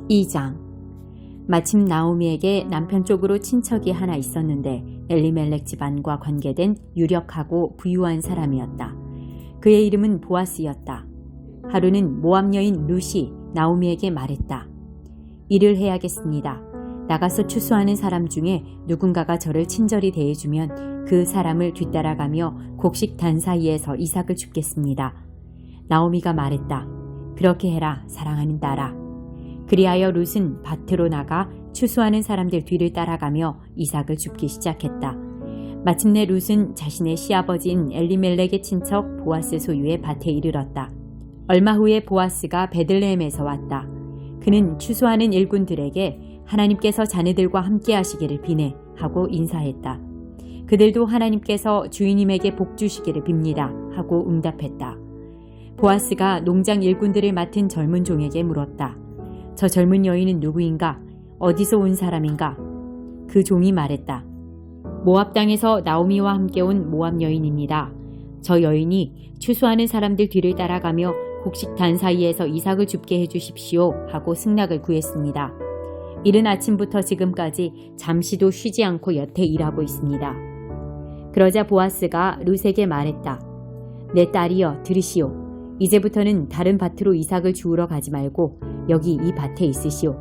2장. 마침 나오미에게 남편 쪽으로 친척이 하나 있었는데 엘리멜렉 집안과 관계된 유력하고 부유한 사람이었다. 그의 이름은 보아스였다. 하루는 모압 여인 룻이 나오미에게 말했다. 일을 해야겠습니다. 나가서 추수하는 사람 중에 누군가가 저를 친절히 대해주면 그 사람을 뒤따라가며 곡식 단 사이에서 이삭을 줍겠습니다. 나오미가 말했다. 그렇게 해라, 사랑하는 딸아. 그리하여 룻은 밭으로 나가 추수하는 사람들 뒤를 따라가며 이삭을 줍기 시작했다. 마침내 룻은 자신의 시아버지인 엘리멜렉의 친척 보아스 소유의 밭에 이르렀다. 얼마 후에 보아스가 베들레헴에서 왔다. 그는 추수하는 일꾼들에게 하나님께서 자네들과 함께 하시기를 비네 하고 인사했다. 그들도 하나님께서 주인님에게 복 주시기를 빕니다 하고 응답했다. 보아스가 농장 일꾼들을 맡은 젊은 종에게 물었다. 저 젊은 여인은 누구인가? 어디서 온 사람인가? 그 종이 말했다. 모압 땅에서 나오미와 함께 온 모압 여인입니다. 저 여인이 추수하는 사람들 뒤를 따라가며 곡식 단 사이에서 이삭을 줍게 해주십시오 하고 승낙을 구했습니다. 이른 아침부터 지금까지 잠시도 쉬지 않고 여태 일하고 있습니다. 그러자 보아스가 룻에게 말했다. 내 딸이여 들으시오. 이제부터는 다른 밭으로 이삭을 주우러 가지 말고 여기 이 밭에 있으시오.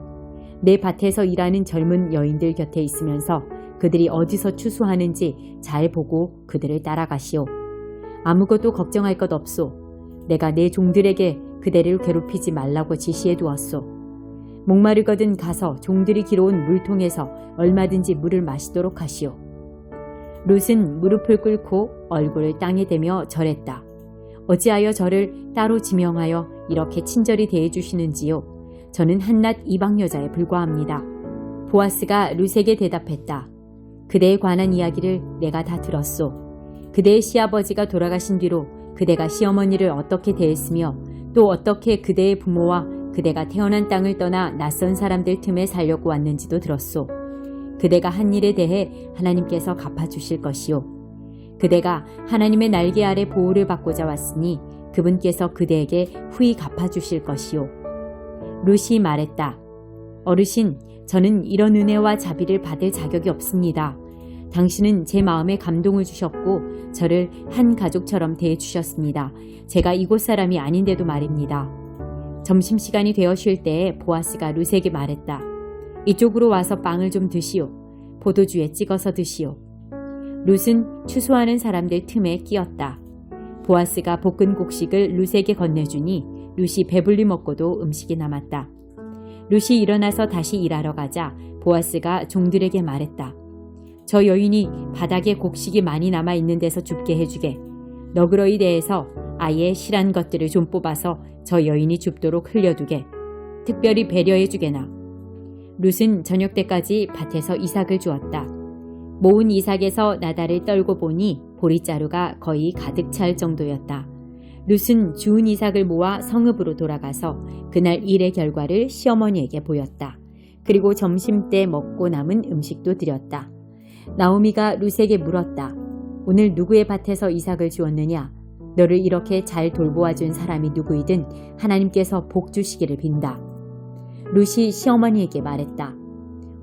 내 밭에서 일하는 젊은 여인들 곁에 있으면서 그들이 어디서 추수하는지 잘 보고 그들을 따라가시오. 아무것도 걱정할 것 없소. 내가 내 종들에게 그대를 괴롭히지 말라고 지시해 두었소. 목마르거든 가서 종들이 길어온 물통에서 얼마든지 물을 마시도록 하시오. 룻은 무릎을 꿇고 얼굴을 땅에 대며 절했다. 어찌하여 저를 따로 지명하여 이렇게 친절히 대해주시는지요. 저는 한낱 이방 여자에 불과합니다. 보아스가 룻에게 대답했다. 그대에 관한 이야기를 내가 다 들었소. 그대의 시아버지가 돌아가신 뒤로 그대가 시어머니를 어떻게 대했으며 또 어떻게 그대의 부모와 그대가 태어난 땅을 떠나 낯선 사람들 틈에 살려고 왔는지도 들었소. 그대가 한 일에 대해 하나님께서 갚아주실 것이요. 그대가 하나님의 날개 아래 보호를 받고자 왔으니 그분께서 그대에게 후히 갚아주실 것이요. 룻이 말했다. 어르신, 저는 이런 은혜와 자비를 받을 자격이 없습니다. 당신은 제 마음에 감동을 주셨고 저를 한 가족처럼 대해주셨습니다. 제가 이곳 사람이 아닌데도 말입니다. 점심시간이 되어 쉴 때에 보아스가 룻에게 말했다. 이쪽으로 와서 빵을 좀 드시오. 포도주에 찍어서 드시오. 룻은 추수하는 사람들 틈에 끼었다. 보아스가 볶은 곡식을 룻에게 건네주니 룻이 배불리 먹고도 음식이 남았다. 룻이 일어나서 다시 일하러 가자 보아스가 종들에게 말했다. 저 여인이 바닥에 곡식이 많이 남아있는 데서 줍게 해주게. 너그러이 대해서 아예 실한 것들을 좀 뽑아서 저 여인이 줍도록 흘려두게. 특별히 배려해주게나. 룻은 저녁 때까지 밭에서 이삭을 주었다. 모은 이삭에서 나달을 떨고 보니 보리자루가 거의 가득 찰 정도였다. 룻은 주운 이삭을 모아 성읍으로 돌아가서 그날 일의 결과를 시어머니에게 보였다. 그리고 점심때 먹고 남은 음식도 드렸다. 나오미가 룻에게 물었다. 오늘 누구의 밭에서 이삭을 주었느냐? 너를 이렇게 잘 돌보아준 사람이 누구이든 하나님께서 복 주시기를 빈다. 룻이 시어머니에게 말했다.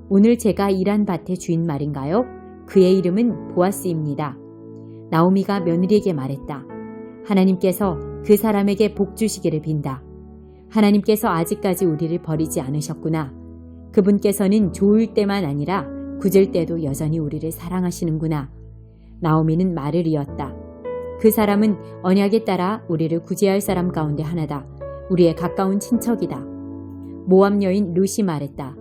오늘 제가 일한 밭의 주인 말인가요? 그의 이름은 보아스입니다. 나오미가 며느리에게 말했다. 하나님께서 그 사람에게 복 주시기를 빈다. 하나님께서 아직까지 우리를 버리지 않으셨구나. 그분께서는 좋을 때만 아니라 굳을 때도 여전히 우리를 사랑하시는구나. 나오미는 말을 이었다. 그 사람은 언약에 따라 우리를 구제할 사람 가운데 하나다. 우리의 가까운 친척이다. 모압 여인 룻이 말했다.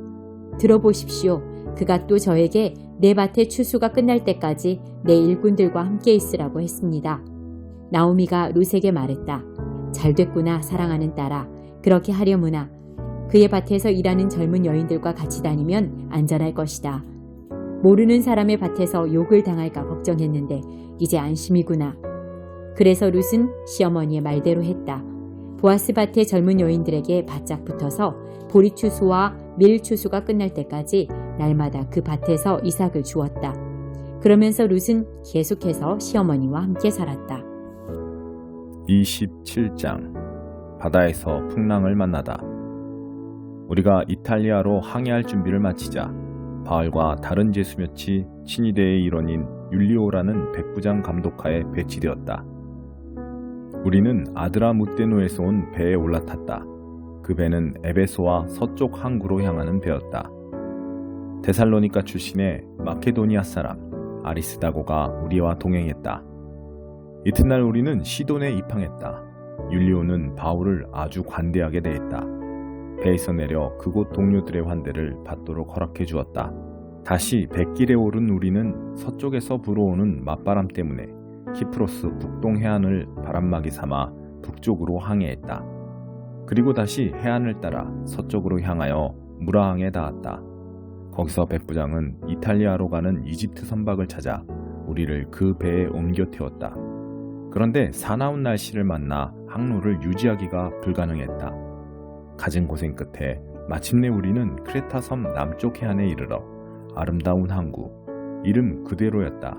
들어보십시오. 그가 또 저에게 내 밭의 추수가 끝날 때까지 내 일꾼들과 함께 있으라고 했습니다. 나오미가 룻에게 말했다. 잘됐구나 사랑하는 딸아. 그렇게 하려무나. 그의 밭에서 일하는 젊은 여인들과 같이 다니면 안전할 것이다. 모르는 사람의 밭에서 욕을 당할까 걱정했는데 이제 안심이구나. 그래서 룻은 시어머니의 말대로 했다. 보아스 밭의 젊은 여인들에게 바짝 붙어서 보리 추수와 밀 추수가 끝날 때까지 날마다 그 밭에서 이삭을 주었다. 그러면서 룻은 계속해서 시어머니와 함께 살았다. 27장 바다에서 풍랑을 만나다. 우리가 이탈리아로 항해할 준비를 마치자 바울과 다른 제수몇이 친위대의 일원인 율리오라는 백부장 감독하에 배치되었다. 우리는 아드라무테노에서 온 배에 올라탔다. 그 배는 에베소와 서쪽 항구로 향하는 배였다. 데살로니가 출신의 마케도니아 사람 아리스다고가 우리와 동행했다. 이튿날 우리는 시돈에 입항했다. 율리오는 바울을 아주 관대하게 대했다. 배에서 내려 그곳 동료들의 환대를 받도록 허락해 주었다. 다시 뱃길에 오른 우리는 서쪽에서 불어오는 맞바람 때문에 키프로스 북동 해안을 바람막이 삼아 북쪽으로 항해했다. 그리고 다시 해안을 따라 서쪽으로 향하여 무라항에 닿았다. 거기서 백부장은 이탈리아로 가는 이집트 선박을 찾아 우리를 그 배에 옮겨 태웠다. 그런데 사나운 날씨를 만나 항로를 유지하기가 불가능했다. 갖은 고생 끝에 마침내 우리는 크레타 섬 남쪽 해안에 이르러 아름다운 항구, 이름 그대로였다.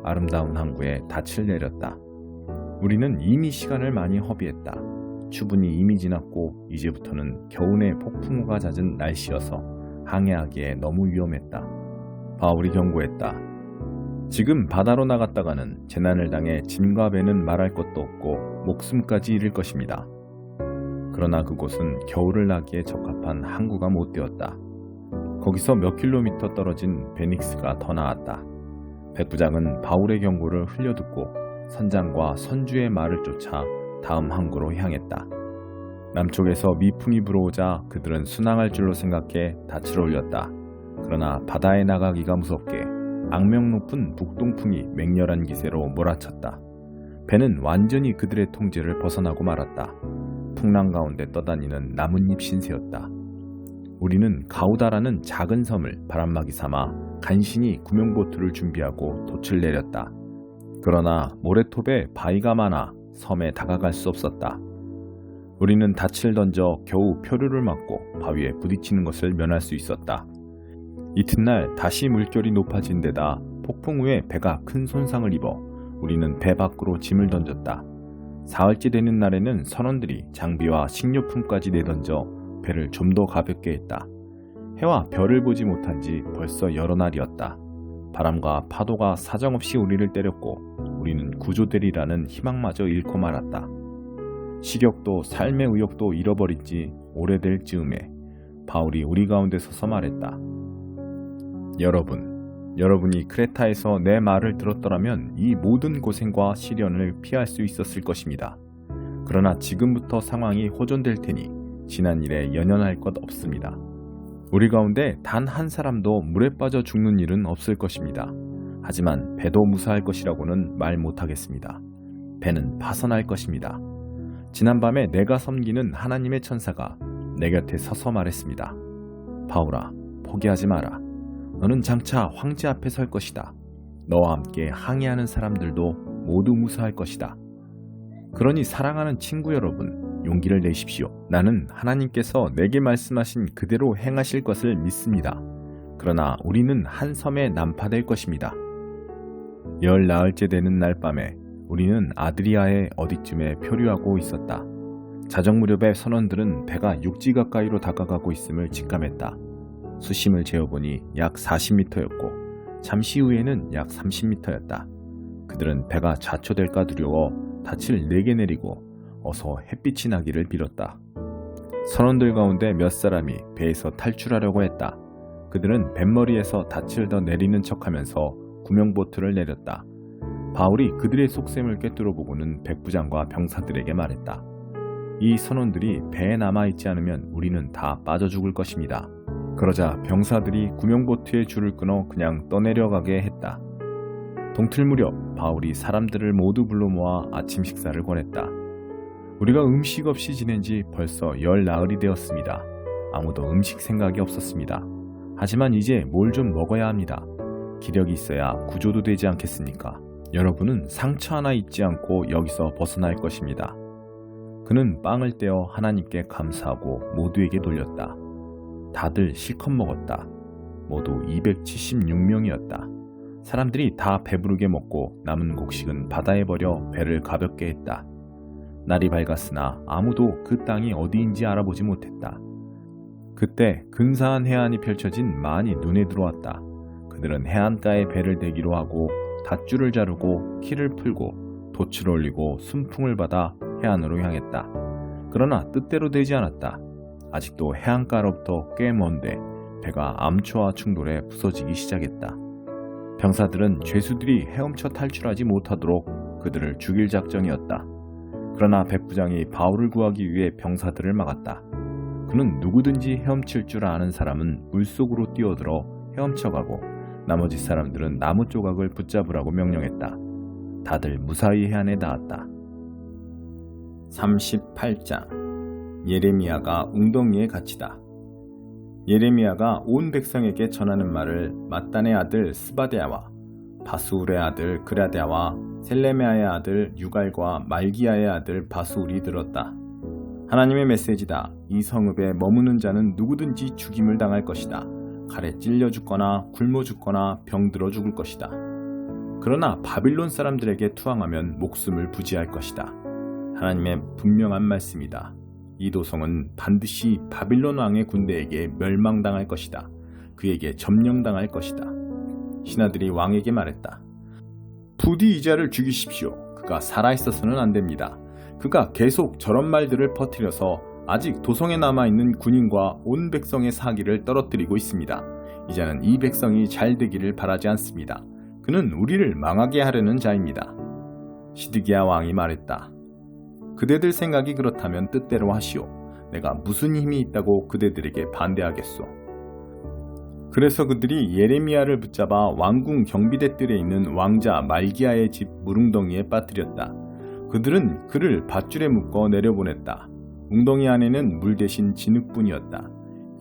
아름다운 항구에 닻을 내렸다. 우리는 이미 시간을 많이 허비했다. 추분이 이미 지났고 이제부터는 겨우내 폭풍우가 잦은 날씨여서 항해하기에 너무 위험했다. 바울이 경고했다. 지금 바다로 나갔다가는 재난을 당해 짐과 배는 말할 것도 없고 목숨까지 잃을 것입니다. 그러나 그곳은 겨울을 나기에 적합한 항구가 못 되었다. 거기서 몇 킬로미터 떨어진 베닉스가 더 나았다. 백부장은 바울의 경고를 흘려듣고 선장과 선주의 말을 쫓아 다음 항구로 향했다. 남쪽에서 미풍이 불어오자 그들은 순항할 줄로 생각해 닻을 올렸다. 그러나 바다에 나가기가 무섭게 악명 높은 북동풍이 맹렬한 기세로 몰아쳤다. 배는 완전히 그들의 통제를 벗어나고 말았다. 풍랑 가운데 떠다니는 나뭇잎 신세였다. 우리는 가우다라는 작은 섬을 바람막이 삼아 간신히 구명보트를 준비하고 돛을 내렸다. 그러나 모래톱에 바위가 많아 섬에 다가갈 수 없었다. 우리는 닻을 던져 겨우 표류를 막고 바위에 부딪히는 것을 면할 수 있었다. 이튿날 다시 물결이 높아진 데다 폭풍 후에 배가 큰 손상을 입어 우리는 배 밖으로 짐을 던졌다. 사흘째 되는 날에는 선원들이 장비와 식료품까지 내던져 배를 좀 더 가볍게 했다. 해와 별을 보지 못한 지 벌써 여러 날이었다. 바람과 파도가 사정없이 우리를 때렸고 우리는 구조되리라는 희망마저 잃고 말았다. 식욕도 삶의 의욕도 잃어버린 지 오래될 즈음에 바울이 우리 가운데 서서 말했다. 여러분이 크레타에서 내 말을 들었더라면 이 모든 고생과 시련을 피할 수 있었을 것입니다. 그러나 지금부터 상황이 호전될 테니 지난 일에 연연할 것 없습니다. 우리 가운데 단 한 사람도 물에 빠져 죽는 일은 없을 것입니다. 하지만 배도 무사할 것이라고는 말 못하겠습니다. 배는 파선할 것입니다. 지난밤에 내가 섬기는 하나님의 천사가 내 곁에 서서 말했습니다. 바울아, 포기하지 마라. 너는 장차 황제 앞에 설 것이다. 너와 함께 항해하는 사람들도 모두 무사할 것이다. 그러니 사랑하는 친구 여러분, 용기를 내십시오. 나는 하나님께서 내게 말씀하신 그대로 행하실 것을 믿습니다. 그러나 우리는 한 섬에 난파될 것입니다. 열 나흘째 되는 날 밤에 우리는 아드리아의 어디쯤에 표류하고 있었다. 자정 무렵에 선원들은 배가 육지 가까이로 다가가고 있음을 직감했다. 수심을 재어보니 약 40m였고 잠시 후에는 약 30m였다. 그들은 배가 좌초될까 두려워 닻을 4개 내리고 어서 햇빛이 나기를 빌었다. 선원들 가운데 몇 사람이 배에서 탈출하려고 했다. 그들은 뱃머리에서 닻을 더 내리는 척하면서 구명보트를 내렸다. 바울이 그들의 속셈을 꿰뚫어보고는 백부장과 병사들에게 말했다. 이 선원들이 배에 남아있지 않으면 우리는 다 빠져 죽을 것입니다. 그러자 병사들이 구명보트의 줄을 끊어 그냥 떠내려가게 했다. 동틀 무렵 바울이 사람들을 모두 불러 모아 아침 식사를 권했다. 우리가 음식 없이 지낸 지 벌써 열 나흘이 되었습니다. 아무도 음식 생각이 없었습니다. 하지만 이제 뭘 좀 먹어야 합니다. 기력이 있어야 구조도 되지 않겠습니까? 여러분은 상처 하나 잊지 않고 여기서 벗어날 것입니다. 그는 빵을 떼어 하나님께 감사하고 모두에게 돌렸다. 다들 실컷 먹었다. 모두 276명이었다. 사람들이 다 배부르게 먹고 남은 곡식은 바다에 버려 배를 가볍게 했다. 날이 밝았으나 아무도 그 땅이 어디인지 알아보지 못했다. 그때 근사한 해안이 펼쳐진 만이 눈에 들어왔다. 그들은 해안가에 배를 대기로 하고 닷줄을 자르고 키를 풀고 돛을 올리고 순풍을 받아 해안으로 향했다. 그러나 뜻대로 되지 않았다. 아직도 해안가로부터 꽤 먼데 배가 암초와 충돌해 부서지기 시작했다. 병사들은 죄수들이 헤엄쳐 탈출하지 못하도록 그들을 죽일 작정이었다. 그러나 백부장이 바울을 구하기 위해 병사들을 막았다. 그는 누구든지 헤엄칠 줄 아는 사람은 물속으로 뛰어들어 헤엄쳐가고 나머지 사람들은 나무 조각을 붙잡으라고 명령했다. 다들 무사히 해안에 닿았다. 38장 예레미야가 웅덩이에 갇히다. 예레미야가 온 백성에게 전하는 말을 mat단의 아들 스바데아와 바수울의 아들 그라데아와 셀레메아의 아들 유갈과 말기야의 아들 바수울이 들었다. 하나님의 메시지다. 이 성읍에 머무는 자는 누구든지 죽임을 당할 것이다. 칼에 찔려 죽거나 굶어 죽거나 병들어 죽을 것이다. 그러나 바빌론 사람들에게 투항하면 목숨을 부지할 것이다. 하나님의 분명한 말씀이다. 이 도성은 반드시 바빌론 왕의 군대에게 멸망당할 것이다. 그에게 점령당할 것이다. 신하들이 왕에게 말했다. 부디 이 자를 죽이십시오. 그가 살아있어서는 안 됩니다. 그가 계속 저런 말들을 퍼뜨려서 아직 도성에 남아있는 군인과 온 백성의 사기를 떨어뜨리고 있습니다. 이제는 이 백성이 잘 되기를 바라지 않습니다. 그는 우리를 망하게 하려는 자입니다. 시드기야 왕이 말했다. 그대들 생각이 그렇다면 뜻대로 하시오. 내가 무슨 힘이 있다고 그대들에게 반대하겠소. 그래서 그들이 예레미야를 붙잡아 왕궁 경비대뜰에 있는 왕자 말기야의 집 무릉덩이에 빠뜨렸다. 그들은 그를 밧줄에 묶어 내려보냈다. 웅덩이 안에는 물 대신 진흙뿐이었다.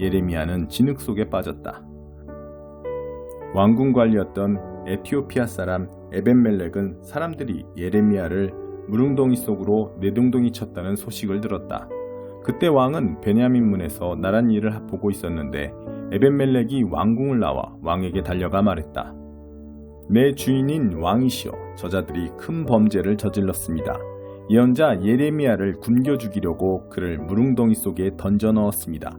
예레미야는 진흙 속에 빠졌다. 왕궁 관리였던 에티오피아 사람 에벤멜렉은 사람들이 예레미야를 무릉덩이 속으로 내동동이 쳤다는 소식을 들었다. 그때 왕은 베냐민 문에서 나란 일을 보고 있었는데 에벤멜렉이 왕궁을 나와 왕에게 달려가 말했다. 내 주인인 왕이시여, 저자들이 큰 범죄를 저질렀습니다. 예언자 예레미야를 굶겨 죽이려고 그를 무릉덩이 속에 던져 넣었습니다.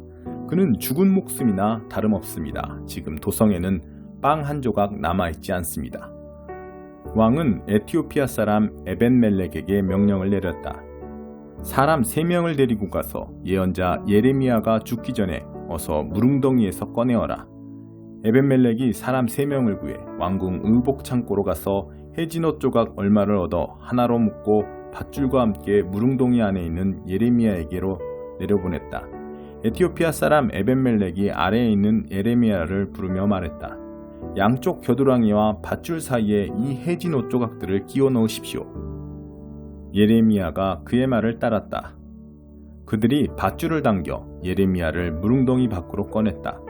그는 죽은 목숨이나 다름없습니다. 지금 도성에는 빵 한 조각 남아있지 않습니다. 왕은 에티오피아 사람 에벤멜렉에게 명령을 내렸다. 사람 3명을 데리고 가서 예언자 예레미야가 죽기 전에 어서 무릉덩이에서 꺼내어라. 에벤멜렉이 사람 3명을 구해 왕궁 의복 창고로 가서 해진옷 조각 얼마를 얻어 하나로 묶고 밧줄과 함께 무릉덩이 안에 있는 예레미야에게로 내려보냈다. 에티오피아 사람 에벤멜렉이 아래에 있는 예레미야를 부르며 말했다. 양쪽 겨드랑이와 밧줄 사이에 이 해진옷 조각들을 끼워 넣으십시오. 예레미야가 그의 말을 따랐다. 그들이 밧줄을 당겨 예레미야를 무릉덩이 밖으로 꺼냈다.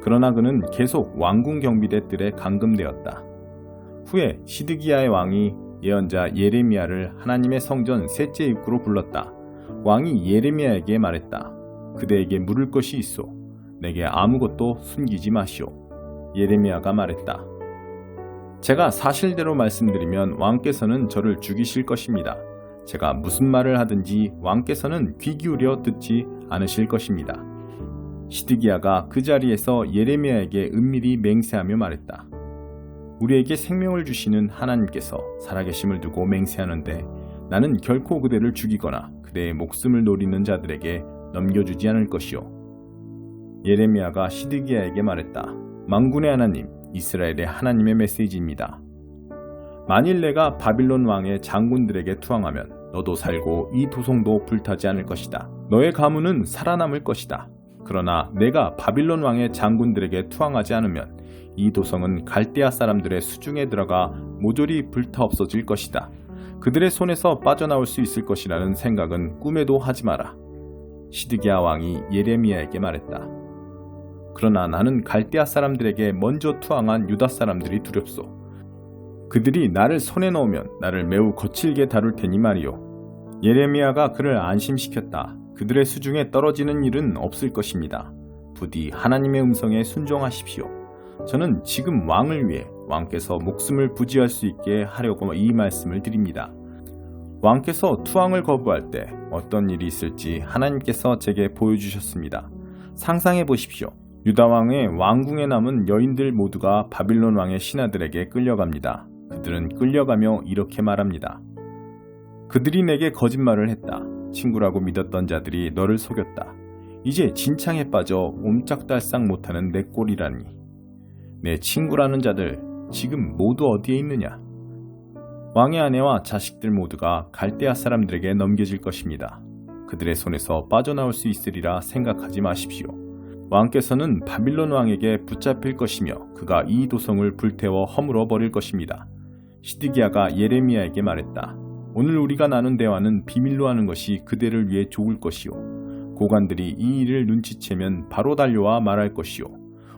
그러나 그는 계속 왕궁 경비대뜰에 감금되었다. 후에 시드기야의 왕이 예언자 예레미야를 하나님의 성전 셋째 입구로 불렀다. 왕이 예레미야에게 말했다. 그대에게 물을 것이 있어. 내게 아무것도 숨기지 마시오. 예레미야가 말했다. 제가 사실대로 말씀드리면 왕께서는 저를 죽이실 것입니다. 제가 무슨 말을 하든지 왕께서는 귀 기울여 듣지 않으실 것입니다. 시드기야가 그 자리에서 예레미야에게 은밀히 맹세하며 말했다. 우리에게 생명을 주시는 하나님께서 살아계심을 두고 맹세하는데 나는 결코 그대를 죽이거나 그대의 목숨을 노리는 자들에게 넘겨주지 않을 것이요. 예레미야가 시드기야에게 말했다. 만군의 하나님, 이스라엘의 하나님의 메시지입니다. 만일 내가 바빌론 왕의 장군들에게 투항하면 너도 살고 이 도성도 불타지 않을 것이다. 너의 가문은 살아남을 것이다. 그러나 내가 바빌론 왕의 장군들에게 투항하지 않으면 이 도성은 갈대아 사람들의 수중에 들어가 모조리 불타 없어질 것이다. 그들의 손에서 빠져나올 수 있을 것이라는 생각은 꿈에도 하지 마라. 시드기야 왕이 예레미야에게 말했다. 그러나 나는 갈대아 사람들에게 먼저 투항한 유다 사람들이 두렵소. 그들이 나를 손에 넣으면 나를 매우 거칠게 다룰 테니 말이오. 예레미야가 그를 안심시켰다. 그들의 수중에 떨어지는 일은 없을 것입니다. 부디 하나님의 음성에 순종하십시오. 저는 지금 왕을 위해 왕께서 목숨을 부지할 수 있게 하려고 이 말씀을 드립니다. 왕께서 투항을 거부할 때 어떤 일이 있을지 하나님께서 제게 보여주셨습니다. 상상해 보십시오. 유다 왕의 왕궁에 남은 여인들 모두가 바빌론 왕의 신하들에게 끌려갑니다. 그들은 끌려가며 이렇게 말합니다. 그들이 내게 거짓말을 했다. 친구라고 믿었던 자들이 너를 속였다. 이제 진창에 빠져 옴짝달싹 못하는 내 꼴이라니. 내 친구라는 자들 지금 모두 어디에 있느냐? 왕의 아내와 자식들 모두가 갈대아 사람들에게 넘겨질 것입니다. 그들의 손에서 빠져나올 수 있으리라 생각하지 마십시오. 왕께서는 바빌론 왕에게 붙잡힐 것이며 그가 이 도성을 불태워 허물어 버릴 것입니다. 시드기야가 예레미야에게 말했다. 오늘 우리가 나눈 대화는 비밀로 하는 것이 그대를 위해 좋을 것이요. 고관들이 이 일을 눈치채면 바로 달려와 말할 것이요.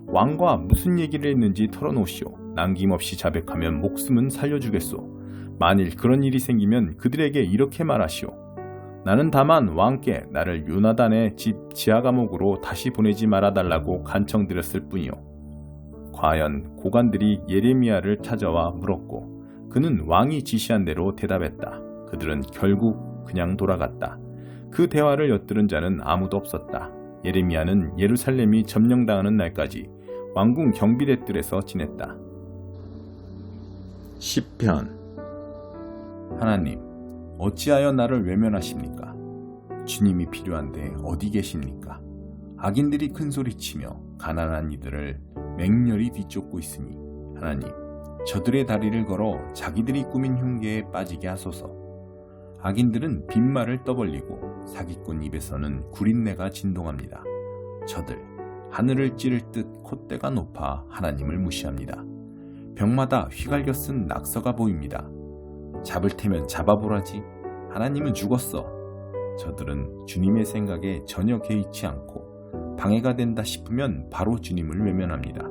왕과 무슨 얘기를 했는지 털어놓으시오. 남김없이 자백하면 목숨은 살려주겠소. 만일 그런 일이 생기면 그들에게 이렇게 말하시오. 나는 다만 왕께 나를 요나단의 집 지하 감옥으로 다시 보내지 말아달라고 간청드렸을 뿐이요. 과연 고관들이 예레미야를 찾아와 물었고 그는 왕이 지시한 대로 대답했다. 그들은 결국 그냥 돌아갔다. 그 대화를 엿들은 자는 아무도 없었다. 예레미야는 예루살렘이 점령당하는 날까지 왕궁 경비대 뜰에서 지냈다. 시편. 하나님, 어찌하여 나를 외면하십니까? 주님이 필요한데 어디 계십니까? 악인들이 큰소리치며 가난한 이들을 맹렬히 뒤쫓고 있으니 하나님, 저들의 다리를 걸어 자기들이 꾸민 흉계에 빠지게 하소서. 악인들은 빈말을 떠벌리고 사기꾼 입에서는 구린내가 진동합니다. 저들 하늘을 찌를 듯 콧대가 높아 하나님을 무시합니다. 벽마다 휘갈겨 쓴 낙서가 보입니다. 잡을 테면 잡아보라지. 하나님은 죽었어. 저들은 주님의 생각에 전혀 개의치 않고 방해가 된다 싶으면 바로 주님을 외면합니다.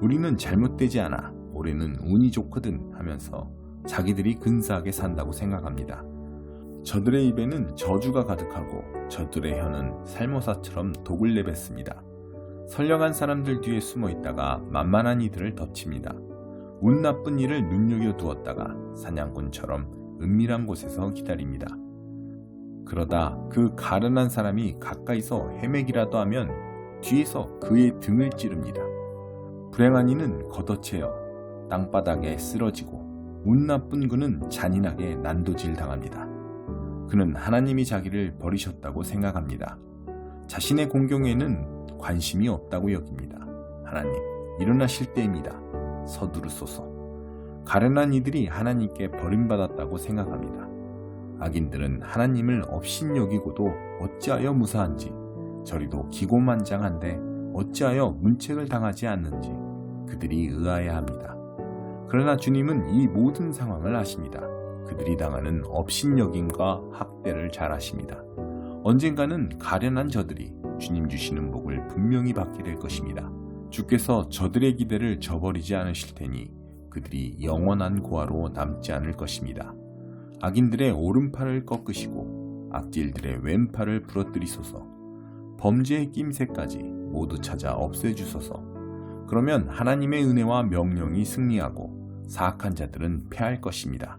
우리는 잘못되지 않아. 올해는 운이 좋거든 하면서 자기들이 근사하게 산다고 생각합니다. 저들의 입에는 저주가 가득하고 저들의 혀는 살모사처럼 독을 내뱉습니다. 선량한 사람들 뒤에 숨어 있다가 만만한 이들을 덮칩니다. 운 나쁜 일을 눈여겨두었다가 사냥꾼처럼 은밀한 곳에서 기다립니다. 그러다 그 가련한 사람이 가까이서 헤매기라도 하면 뒤에서 그의 등을 찌릅니다. 불행한 이는 걷어채어 땅바닥에 쓰러지고 운 나쁜 그는 잔인하게 난도질 당합니다. 그는 하나님이 자기를 버리셨다고 생각합니다. 자신의 공경에는 관심이 없다고 여깁니다. 하나님, 일어나실 때입니다. 서두르소서. 가련한 이들이 하나님께 버림받았다고 생각합니다. 악인들은 하나님을 업신여기고도 어찌하여 무사한지, 저리도 기고만장한데 어찌하여 문책을 당하지 않는지 그들이 의아해합니다. 그러나 주님은 이 모든 상황을 아십니다. 그들이 당하는 업신여김과 학대를 잘 아십니다. 언젠가는 가련한 저들이 주님 주시는 복을 분명히 받게 될 것입니다. 주께서 저들의 기대를 저버리지 않으실 테니 그들이 영원한 고아로 남지 않을 것입니다. 악인들의 오른팔을 꺾으시고 악질들의 왼팔을 부러뜨리소서. 범죄의 낌새까지 모두 찾아 없애주소서. 그러면 하나님의 은혜와 명령이 승리하고 사악한 자들은 패할 것입니다.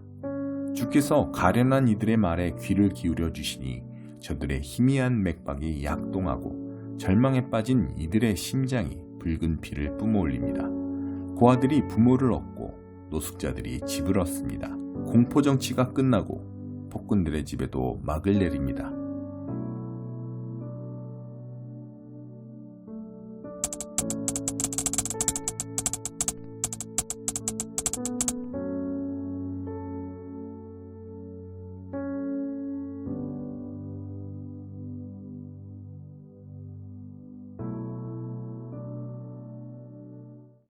주께서 가련한 이들의 말에 귀를 기울여 주시니 저들의 희미한 맥박이 약동하고 절망에 빠진 이들의 심장이 붉은 피를 뿜어올립니다. 고아들이 부모를 얻고 노숙자들이 집을 얻습니다. 공포정치가 끝나고 폭군들의 집에도 막을 내립니다.